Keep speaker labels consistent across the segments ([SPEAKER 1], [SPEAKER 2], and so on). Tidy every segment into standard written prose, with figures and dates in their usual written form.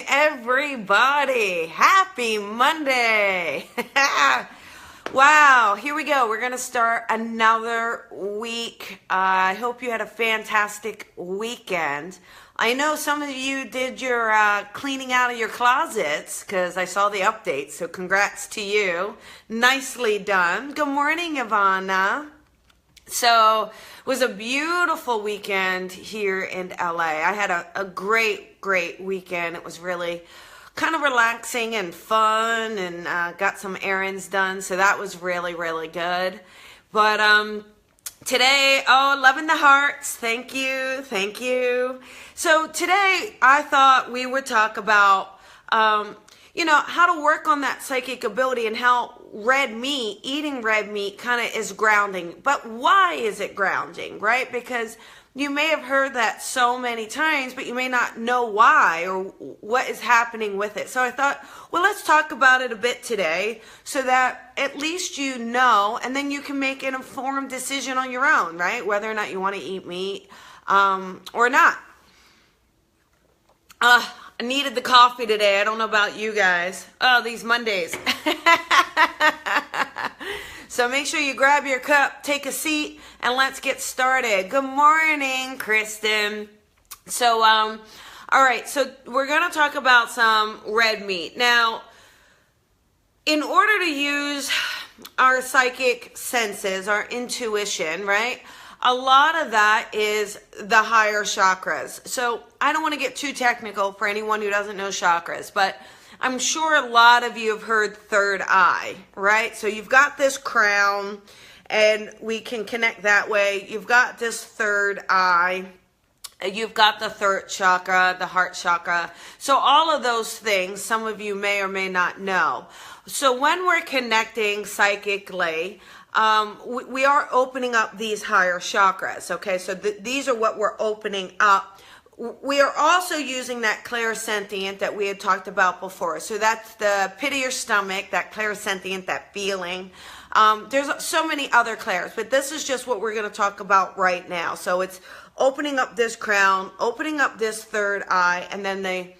[SPEAKER 1] everybody. Happy Monday. Wow, here we go. We're going to start another week. I hope you had a fantastic weekend. I know some of you did your cleaning out of your closets because I saw the update, so congrats to you. Nicely done. Good morning, Ivana. So it was a beautiful weekend here in LA. I had a great weekend. It was really kind of relaxing and fun, and got some errands done. So that was really good. But today, loving the hearts. Thank you. So today I thought we would talk about how to work on that psychic ability and how eating red meat kind of is grounding. But why is it grounding, right? Because you may have heard that so many times, but you may not know why or what is happening with it. So I thought, well, let's talk about it a bit today so that at least you know, and then you can make an informed decision on your own, right? Whether or not you want to eat meat or not. I needed the coffee today. I don't know about you guys. Oh, these Mondays. So make sure you grab your cup, take a seat, and let's get started. Good morning, Kristen. So, all right. So we're going to talk about some red meat. Now, in order to use our psychic senses, our intuition, right? A lot of that is the higher chakras. So I don't want to get too technical for anyone who doesn't know chakras, but I'm sure a lot of you have heard third eye, right? So you've got this crown, and we can connect that way. You've got this third eye. You've got the third chakra, the heart chakra. So all of those things, some of you may or may not know. So when we're connecting psychically, we are opening up these higher chakras, okay? So these are what we're opening up. We are also using that clairsentient that we had talked about before. So that's the pit of your stomach, that clairsentient, that feeling. There's so many other clairs, but this is just what we're going to talk about right now. So it's opening up this crown, opening up this third eye, and then the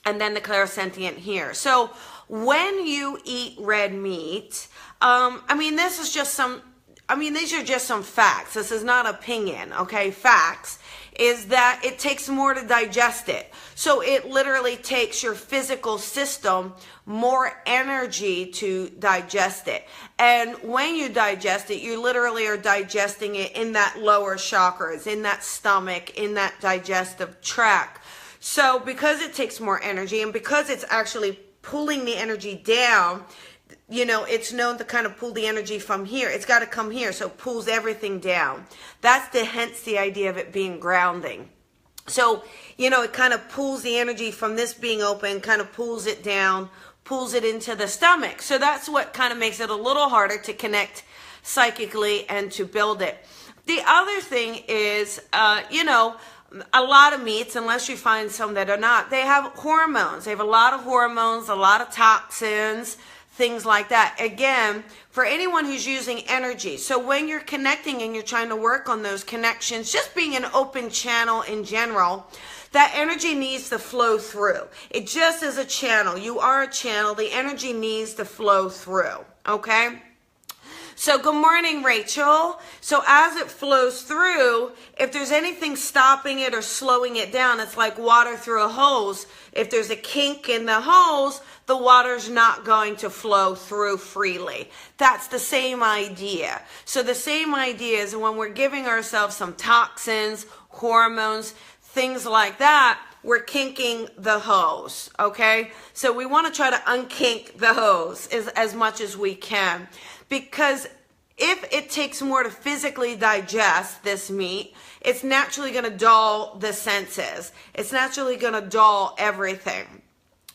[SPEAKER 1] clairsentient here. So when you eat red meat, these are just some facts. This is not opinion, okay? Facts is that it takes more to digest it. So it literally takes your physical system more energy to digest it. And when you digest it, you literally are digesting it in that lower chakras, in that stomach, in that digestive tract. So because it takes more energy, and because it's actually pulling the energy down, it's known to kind of pull the energy from here. It's got to come here, so it pulls everything down. That's hence the idea of it being grounding. So, it kind of pulls the energy from this being open, kind of pulls it down, pulls it into the stomach. So that's what kind of makes it a little harder to connect psychically and to build it. The other thing is, a lot of meats, unless you find some that are not, they have hormones. They have a lot of hormones, a lot of toxins, things like that. Again, for anyone who's using energy. So when you're connecting and you're trying to work on those connections, just being an open channel in general, that energy needs to flow through. It just is a channel. You are a channel. The energy needs to flow through. Okay? So good morning, Rachel. So as it flows through, if there's anything stopping it or slowing it down, it's like water through a hose. If there's a kink in the hose, the water's not going to flow through freely. That's the same idea. So the same idea is when we're giving ourselves some toxins, hormones, things like that, we're kinking the hose, okay? So we want to try to unkink the hose as much as we can. Because if it takes more to physically digest this meat, it's naturally going to dull the senses. It's naturally going to dull everything.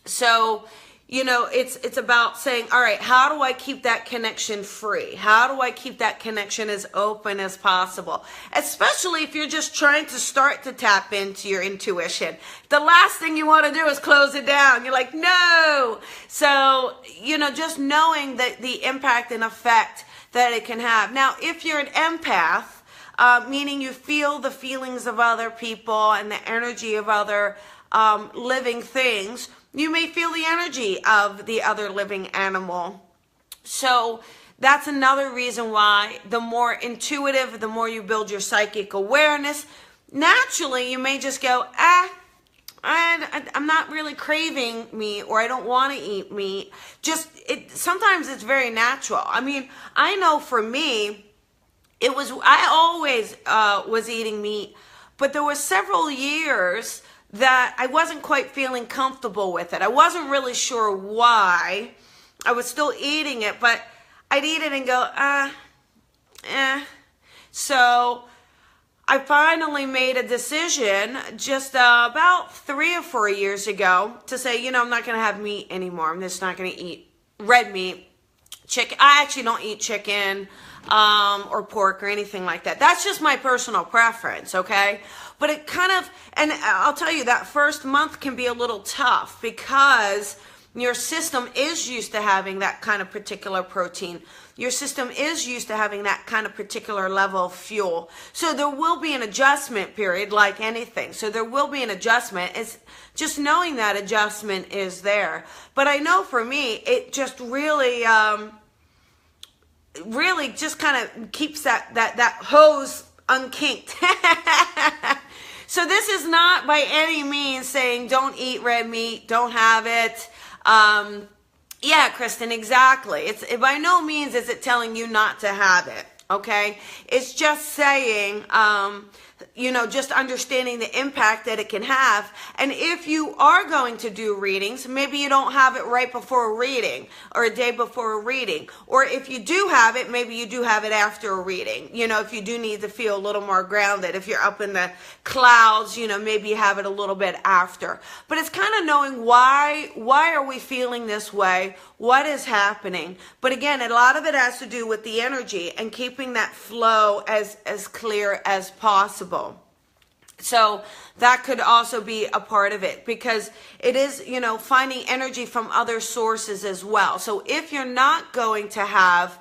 [SPEAKER 1] So, it's about saying, all right, how do I keep that connection free? How do I keep that connection as open as possible? Especially if you're just trying to start to tap into your intuition. The last thing you want to do is close it down. You're like, no. So, just knowing that the impact and effect that it can have. Now, if you're an empath, meaning you feel the feelings of other people and the energy of other living things, you may feel the energy of the other living animal. So that's another reason why the more intuitive, the more you build your psychic awareness, naturally you may just go, I'm not really craving meat, or I don't want to eat meat. Sometimes it's very natural. I mean, I know for me, I always was eating meat, but there were several years that I wasn't quite feeling comfortable with it. I wasn't really sure why. I was still eating it, but I'd eat it and go, So I finally made a decision just about 3 or 4 years ago to say, I'm not going to have meat anymore. I'm just not going to eat red meat, chicken. I actually don't eat chicken or pork or anything like that. That's just my personal preference, okay? But it kind of, and I'll tell you, that first month can be a little tough because your system is used to having that kind of particular protein. Your system is used to having that kind of particular level of fuel. So there will be an adjustment period, like anything. So there will be an adjustment. It's just knowing that adjustment is there. But I know for me, it just really just kind of keeps that hose unkinked. So this is not by any means saying don't eat red meat, don't have it. Yeah, Kristen, exactly. It's by no means is it telling you not to have it, okay? It's just saying, just understanding the impact that it can have. And if you are going to do readings, maybe you don't have it right before a reading or a day before a reading. Or if you do have it, maybe you do have it after a reading. If you do need to feel a little more grounded. If you're up in the clouds, maybe you have it a little bit after. But it's kind of knowing why are we feeling this way? What is happening? But again, a lot of it has to do with the energy and keeping that flow as clear as possible. So that could also be a part of it, because it is, finding energy from other sources as well. So if you're not going to have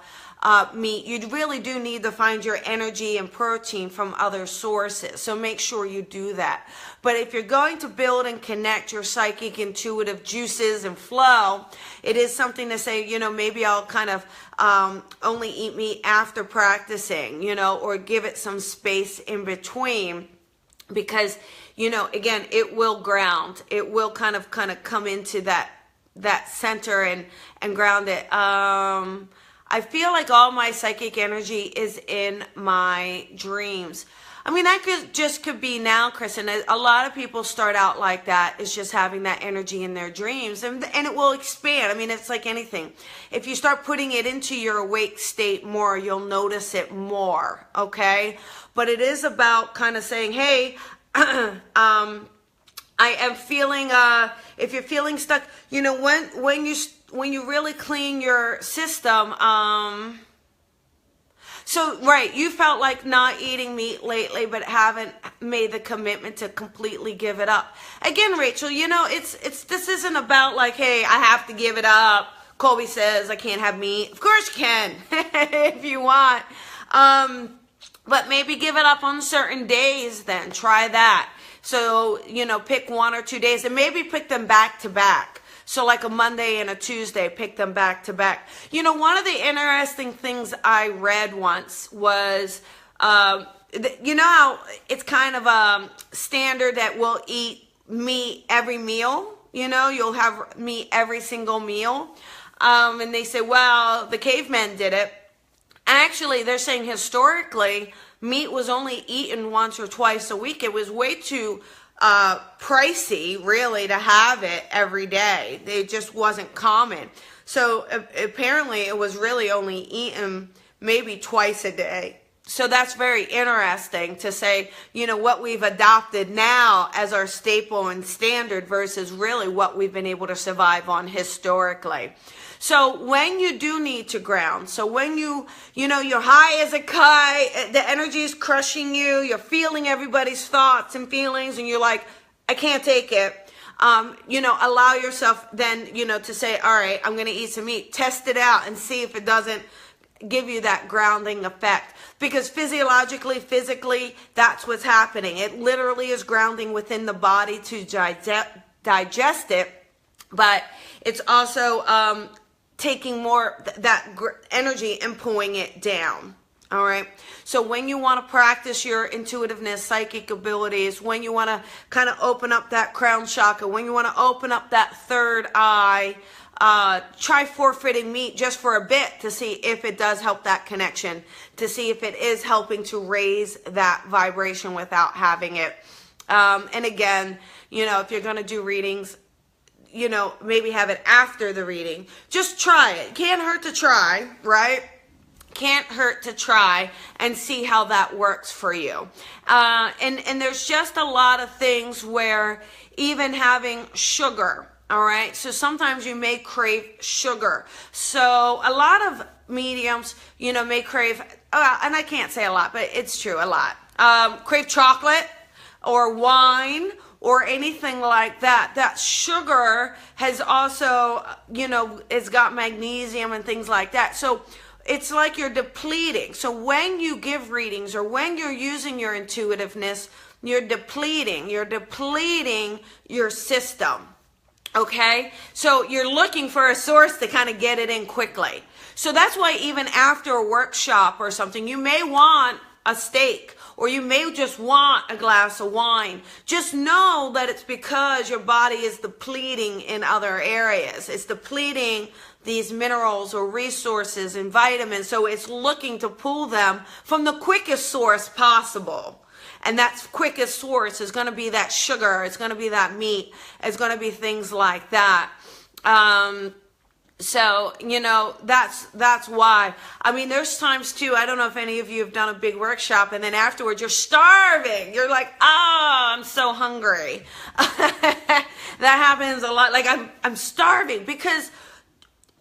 [SPEAKER 1] meat, you really do need to find your energy and protein from other sources. So make sure you do that. But if you're going to build and connect your psychic, intuitive juices and flow, it is something to say, maybe I'll kind of only eat meat after practicing, or give it some space in between. Because, again, it will ground. It will kind of come into that center and ground it. I feel like all my psychic energy is in my dreams. I mean, that could be now, Kristen. A lot of people start out like that, is just having that energy in their dreams, and it will expand. I mean, it's like anything. If you start putting it into your awake state more, you'll notice it more, okay? But it is about kind of saying, hey, I am feeling, if you're feeling stuck, when you really clean your system, so, right, you felt like not eating meat lately, but haven't made the commitment to completely give it up. Again, Rachel, this isn't about like, hey, I have to give it up. Colby says I can't have meat. Of course you can, if you want. But maybe give it up on certain days then. Try that. So, pick 1 or 2 days and maybe pick them back to back. So like a Monday and a Tuesday, pick them back to back. One of the interesting things I read once was, how it's kind of standard that we'll eat meat every meal. You'll have meat every single meal. And they say, well, the cavemen did it. Actually, they're saying historically, meat was only eaten once or twice a week. It was way too pricey, really, to have it every day. It just wasn't common. So apparently it was really only eaten maybe twice a day. So that's very interesting to say, what we've adopted now as our staple and standard versus really what we've been able to survive on historically. So when you do need to ground, so when you're high as a kite, the energy is crushing you, you're feeling everybody's thoughts and feelings, and you're like, I can't take it. Allow yourself then, to say, all right, I'm going to eat some meat. Test it out and see if it doesn't give you that grounding effect. because physiologically, physically, that's what's happening. It literally is grounding within the body to digest it, but it's also taking more that energy and pulling it down. All right. So when you want to practice your intuitiveness, psychic abilities, when you want to kind of open up that crown chakra, when you want to open up that third eye, try forfeiting meat just for a bit to see if it does help that connection, to see if it is helping to raise that vibration without having it. And again, you know, if you're going to do readings, you know, maybe have it after the reading. Just try it. Can't hurt to try, right? Can't hurt to try and see how that works for you. And there's just a lot of things where even having sugar, all right? So sometimes you may crave sugar. So a lot of mediums, you know, may crave, and I can't say a lot, but it's true, a lot. Crave chocolate or wine or anything like that. That sugar has also, you know, it's got magnesium and things like that. So it's like you're depleting. So when you give readings or when you're using your intuitiveness, you're depleting your system. Okay? So you're looking for a source to kind of get it in quickly. So that's why even after a workshop or something, you may want a steak or you may just want a glass of wine. Just know that it's because your body is depleting in other areas. It's depleting these minerals or resources and vitamins. So it's looking to pull them from the quickest source possible. And that quickest source is going to be that sugar. It's going to be that meat. It's going to be things like that. So, you know, that's why. I mean, there's times too, I don't know if any of you have done a big workshop and then afterwards you're starving. You're like, I'm so hungry. That happens a lot. Like I'm starving because,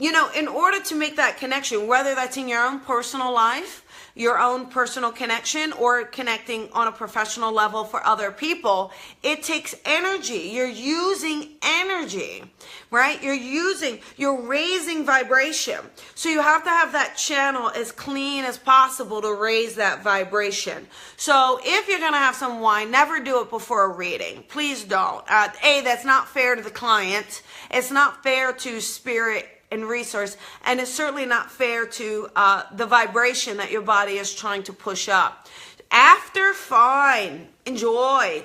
[SPEAKER 1] you know, in order to make that connection, whether that's in your own personal life, your own personal connection, or connecting on a professional level for other people, it takes energy. You're using energy, right? You're raising vibration. So you have to have that channel as clean as possible to raise that vibration. So if you're going to have some wine, never do it before a reading. Please don't. That's not fair to the client. It's not fair to spirit and resource, and it's certainly not fair to the vibration that your body is trying to push up. After, fine, enjoy.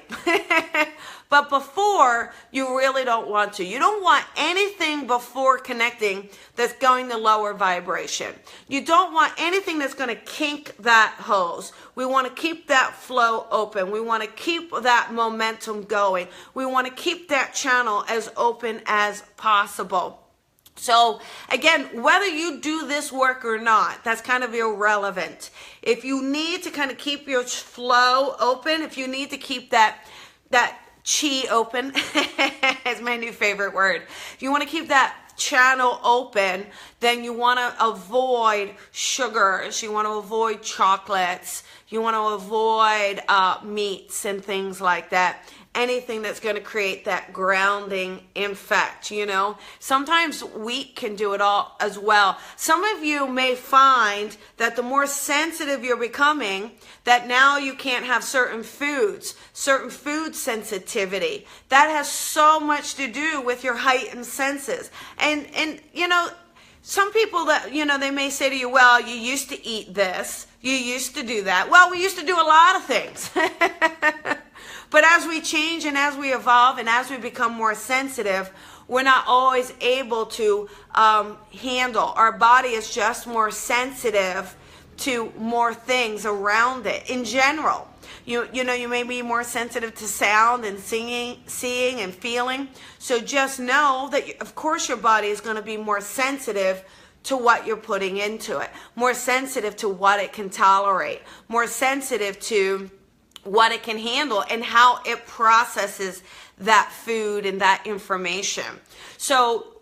[SPEAKER 1] But before, you really don't want to. You don't want anything before connecting that's going to lower vibration. You don't want anything that's going to kink that hose. We want to keep that flow open. We want to keep that momentum going. We want to keep that channel as open as possible. So again, whether you do this work or not, that's kind of irrelevant. If you need to kind of keep your flow open, if you need to keep that chi open, it's my new favorite word. If you want to keep that channel open, then you want to avoid sugars, you want to avoid chocolates, you want to avoid meats and things like that. Anything that's going to create that grounding effect, you know. Sometimes wheat can do it all as well. Some of you may find that the more sensitive you're becoming, that now you can't have certain foods, certain food sensitivity. That has so much to do with your heightened senses. And you know, some people that, you know, they may say to you, well, you used to eat this, you used to do that. Well, we used to do a lot of things. But as we change and as we evolve and as we become more sensitive, we're not always able to handle. Our body is just more sensitive to more things around it in general. You know, you may be more sensitive to sound and singing, seeing and feeling. So just know that, of course, your body is going to be more sensitive to what you're putting into it, more sensitive to what it can tolerate, more sensitive to what it can handle and how it processes that food and that information. So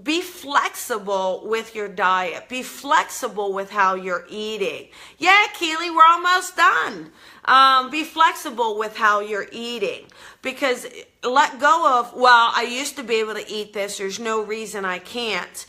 [SPEAKER 1] be flexible with your diet. Be flexible with how you're eating. Yeah, Keely, we're almost done. Be flexible with how you're eating, because let go of, well, I used to be able to eat this. There's no reason I can't.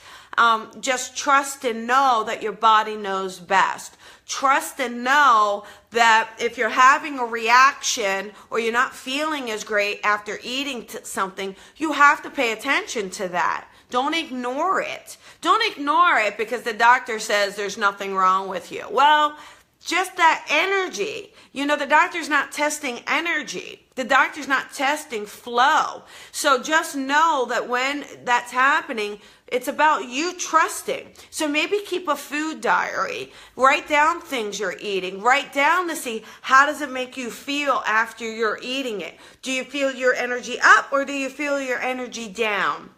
[SPEAKER 1] just trust and know that your body knows best. Trust and know that if you're having a reaction or you're not feeling as great after eating something, you have to pay attention to that. Don't ignore it. Don't ignore it because the doctor says there's nothing wrong with you. Well, just that energy. You know, the doctor's not testing energy. The doctor's not testing flow. So just know that when that's happening, it's about you trusting. So maybe keep a food diary. Write down things you're eating. Write down to see how does it make you feel after you're eating it. Do you feel your energy up or do you feel your energy down?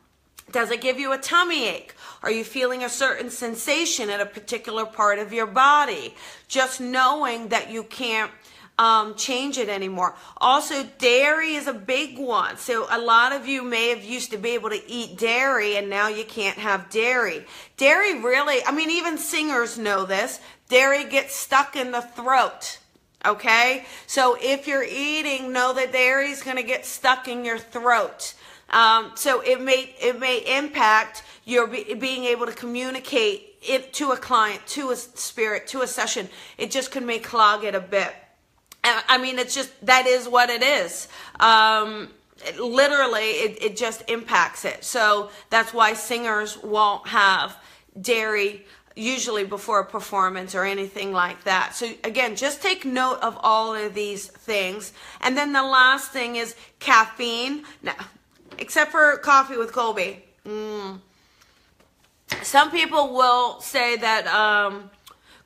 [SPEAKER 1] Does it give you a tummy ache? Are you feeling a certain sensation at a particular part of your body? Just knowing that you can't change it anymore. Also, dairy is a big one. So a lot of you may have used to be able to eat dairy and now you can't have dairy. Dairy really, I mean, even singers know this. Dairy gets stuck in the throat. Okay? So if you're eating, know that dairy is going to get stuck in your throat. So it may impact your being able to communicate it to a client, to a spirit, to a session. It just may clog it a bit. I mean, it's just, that is what it is. Literally, it just impacts it. So that's why singers won't have dairy usually before a performance or anything like that. So again, just take note of all of these things. And then the last thing is caffeine. Now, except for coffee with Colby. Some people will say that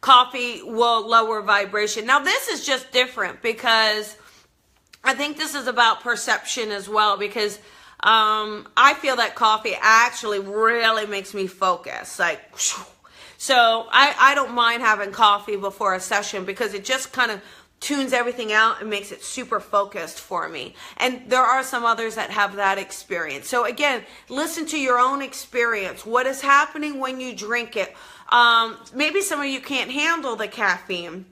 [SPEAKER 1] coffee will lower vibration. Now, this is just different because I think this is about perception as well, because I feel that coffee actually really makes me focus. Like, so I don't mind having coffee before a session because it just kind of tunes everything out and makes it super focused for me. And there are some others that have that experience. So again, listen to your own experience. What is happening when you drink it? Maybe some of you can't handle the caffeine,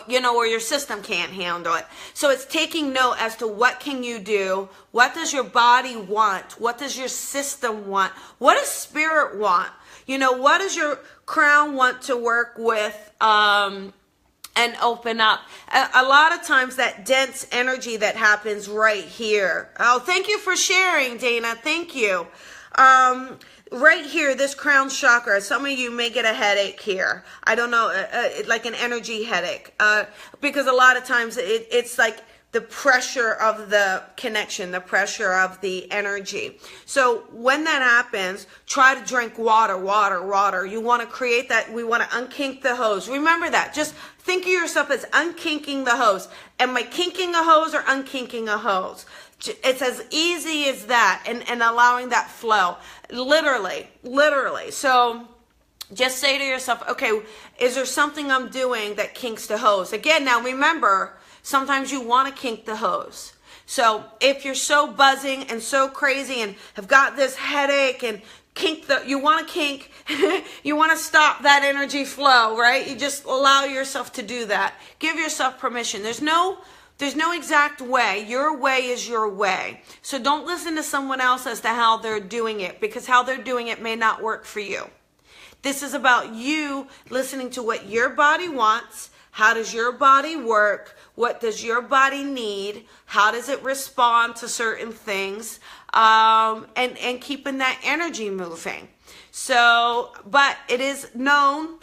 [SPEAKER 1] you know, or your system can't handle it. So it's taking note as to what can you do? What does your body want? What does your system want? What does spirit want? You know, what does your crown want to work with? And open up. A lot of times that dense energy that happens right here. Oh, thank you for sharing, Dana. Thank you. Right here, this crown chakra, some of you may get a headache here. I don't know, like an energy headache. Because a lot of times it's like the pressure of the connection, the pressure of the energy. So when that happens, try to drink water, water, water. You want to create that. We want to unkink the hose. Remember that. Just think of yourself as unkinking the hose. Am I kinking a hose or unkinking a hose? It's as easy as that, and allowing that flow. Literally, literally. So just say to yourself, okay, is there something I'm doing that kinks the hose? Again, now remember, sometimes you want to kink the hose. So if you're so buzzing and so crazy and have got this headache and you want to kink, you want to stop that energy flow, right? You just allow yourself to do that. Give yourself permission. There's no exact way. Your way is your way. So don't listen to someone else as to how they're doing it, because how they're doing it may not work for you. This is about you listening to what your body wants. How does your body work? What does your body need? How does it respond to certain things? And keeping that energy moving. So, but it is known.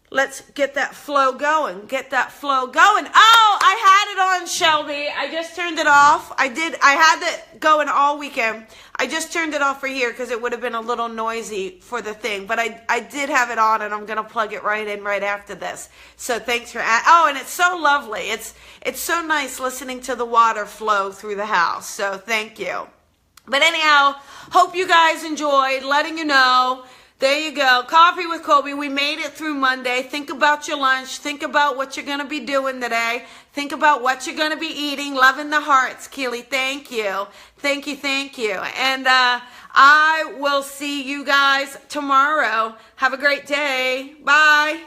[SPEAKER 1] Let's get that flow going. Get that flow going. Oh, I had it on, Shelby. I just turned it off. I had it going all weekend. I just turned it off for here because it would have been a little noisy for the thing. But I did have it on, and I'm going to plug it right in right after this. So thanks for oh, and it's so lovely. It's so nice listening to the water flow through the house. So thank you. But anyhow, hope you guys enjoyed. Letting you know. There you go. Coffee with Colby. We made it through Monday. Think about your lunch. Think about what you're going to be doing today. Think about what you're going to be eating. Loving the hearts, Keely. Thank you. Thank you. Thank you. And I will see you guys tomorrow. Have a great day. Bye.